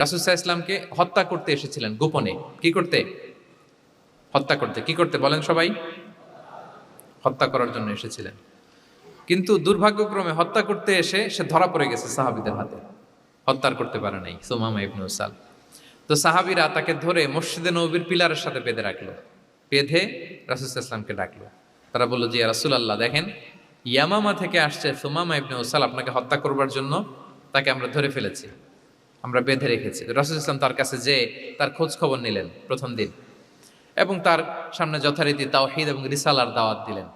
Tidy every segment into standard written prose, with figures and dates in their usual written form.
রাসূল সাল্লাল্লাহু আলাইহি ওয়াসাল্লামকে হত্যা করতে এসেছিলেন গোপনে। কি করতে? হত্যা করতে। কি করতে বলেন সবাই? হত্যা করার জন্য এসেছিলেন। কিন্তু দুর্ভাগ্যক্রমে হত্যা করতে এসে সে ধরা পড়ে গেছে সাহাবীদের হাতে। হত্যার করতে পারে নাই সুমামা ইবনে উসাল। তো সাহাবীরা তাকে ধরে মসজিদে নববীর পিলারের সাথে বেঁধে রাখলো। বেঁধে রাসূল সাল্লাল্লাহু আলাইহি ওয়াসাল্লামকে ডাকলো। তারা বলল যে ইয়া রাসূলুল্লাহ দেখেন ইয়ামামা থেকে আসছে সুমামা ইবনে উসাল আপনাকে হত্যা করবার জন্য তাকে আমরা ধরে ফেলেছি। আমরা বেঁধে রেখেছি। রাসূল সাল্লাল্লাহু আলাইহি ওয়াসাল্লাম তার কাছে যেয়ে তার খোঁজ খবর নিলেন প্রথম দিন এবং তার সামনে যথারীতি তাওহীদ এবং রিসালার দাওয়াত দিলেন।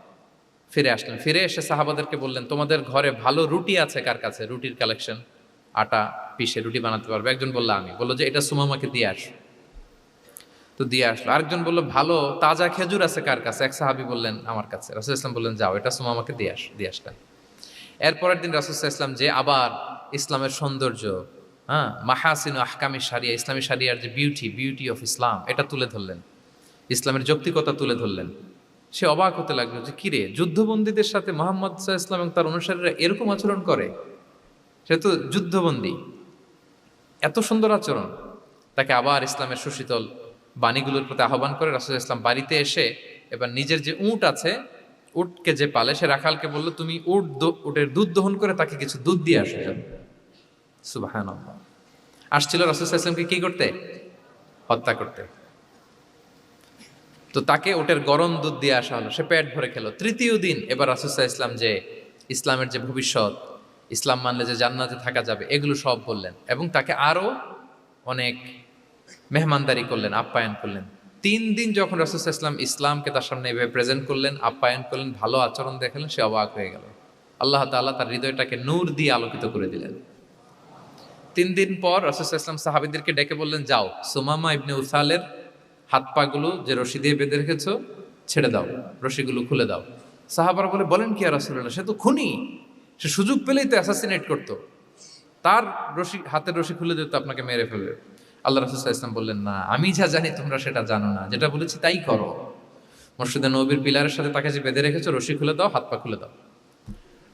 ফিরে আসলেন। ফিরে এসে সাহাবাদেরকে বললেন তোমাদের ঘরে ভালো রুটি আছে কার কাছে? রুটির কালেকশন, আটা পিষে রুটি বানাতে পারবে। একজন বলল আমি। বলল যে এটা সুমামাকে দিয়ে আস। তো দিয়ে আসলো। আরেকজন বলল ভালো তাজা খেজুর আছে কার কাছে? এক সাহাবী বললেন আমার কাছে। রাসূল সাল্লাল্লাহু আলাইহি ওয়াসাল্লাম বললেন যাও এটা সুমামাকে দিয়ে আস। দিয়ে আসলেন। এরপরের দিন রাসূল সাল্লাল্লাহু আলাইহি ওয়াসাল্লাম যে আবার ইসলামের সৌন্দর্য, হ্যাঁ, মাহাসিন আহকামি শারিয়া, ইসলামী শারিয়ার যে বিউটি অফ ইসলাম এটা তুলে ধরলেন। ইসলামের যৌক্তিকতা তুলে ধরলেন। সে অবাক হতে লাগলো যে কিরে যুদ্ধবন্দীদের সাথে মুহাম্মদ সাল্লাল্লাহু আলাইহি ওয়াসাল্লাম এবং তার অনুসারীরা এরকম আচরণ করে? সে তো যুদ্ধবন্দী, এত সুন্দর আচরণ। তাকে আবার ইসলামের সুশীতল বাণীগুলোর প্রতি আহ্বান করে রাসূল সাল্লাল্লাহু আলাইহি ওয়াসাল্লাম বাড়িতে এসে এবার নিজের যে উট আছে, উটকে যে পালে সে রাখালকে বলল তুমি উটের দুধ দহন করে তাকে কিছু দুধ দিয়ে আসো। সুবহানাল্লাহ। আসছিল রাসূল সাল্লাল্লাহু আলাইহি ওয়াসাল্লামকে কি করতে? হত্যা করতে। তো তাকে ওটের গরম দুধ দিয়ে আসা হলো, সে পেট ভরে খেলো। তৃতীয় দিন এবার রাসূল সাল্লাল্লাহু আলাইহি ওয়াসাল্লাম যে ইসলামের যে ভবিষ্যৎ, ইসলাম মানলে যে জান্নাতে থাকা যাবে এগুলো সব বললেন এবং তাকে আরো অনেক মেহমানদারি করলেন, আপ্যায়ন করলেন। 3 দিন যখন রাসূল সাল্লাল্লাহু আলাইহি ওয়াসাল্লাম ইসলামকে তার সামনে এভাবে প্রেজেন্ট করলেন, আপ্যায়ন করলেন, ভালো আচরণ দেখালেন, সে অবাক হয়ে গেল। আল্লাহ তাআলা তার হৃদয়টাকে নূর দিয়ে আলোকিত করে দিলেন। 3 দিন পর রাসূল সাল্লাল্লাহু আলাইহি ওয়াসাল্লাম সাহাবীদেরকে ডেকে বললেন যাও সুমামা ইবনে উসালের হাত পাগুলো যে রশি দিয়ে বেঁধে রেখেছো ছেড়ে দাও, রশিগুলো খুলে দাও। সাহাবারা বলেন কি ইয়া রাসূলুল্লাহ, সে তো খুনি, সে সুযোগ পেলেই তো অ্যাসাসিনেট করতো, তার রশি হাতের রশি খুলে দিত আপনাকে মেরে ফেলবে। আল্লাহ রাসূল সাল্লাল্লাহু আলাইহি ওয়াসাল্লাম বললেন না, আমি যা জানি তোমরা সেটা জানো না, যেটা বলেছি তাই করো। মসজিদে নববীর পিলারের সাথে তাকে যে বেঁধে রেখেছো রশি খুলে দাও, হাত পা খুলে দাও।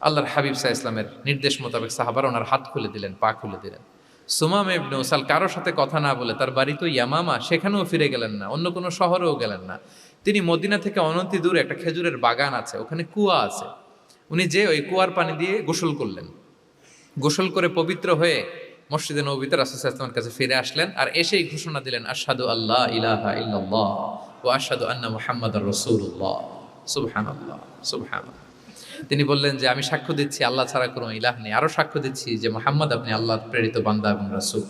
আল্লাহর হাবিব সাল্লাল্লাহু আলাইহি ওয়াসাল্লামের নির্দেশ মোতাবেক সাহাবারা ওনার হাত খুলে দিলেন, পা খুলে দিলেন। সুমামা ইবনে উসাল কারোর সাথে কথা না বলে তার বাড়ি তো ইয়ামামা, সেখানেও ফিরে গেলেন না, অন্য কোনো শহরেও গেলেন না। তিনি মদিনা থেকে অনতি দূরে একটা খেজুরের বাগান আছে, ওখানে কুয়া আছে, উনি যে ওই কুয়ার পানি দিয়ে গোসল করলেন। গোসল করে পবিত্র হয়ে মসজিদে নববীতে রাসূল সাল্লাল্লাহু আলাইহি ওয়াসাল্লামের কাছে ফিরে আসলেন আর এসেই ঘোষণা দিলেন আশহাদু আল্লা ইলাহা ইল্লাল্লাহ ওয়া আশহাদু আন্না মুহাম্মাদার রাসূলুল্লাহ। সুবহানাল্লাহ, সুবহানাল্লাহ। তিনি বললেন যে আমি সাক্ষ্য দিচ্ছি আল্লাহ ছাড়া কোনো ইলাহ নেই, আরো সাক্ষ্য দিচ্ছি যে মুহাম্মদ আপনি আল্লাহর প্রেরিত বান্দা এবং রাসূল।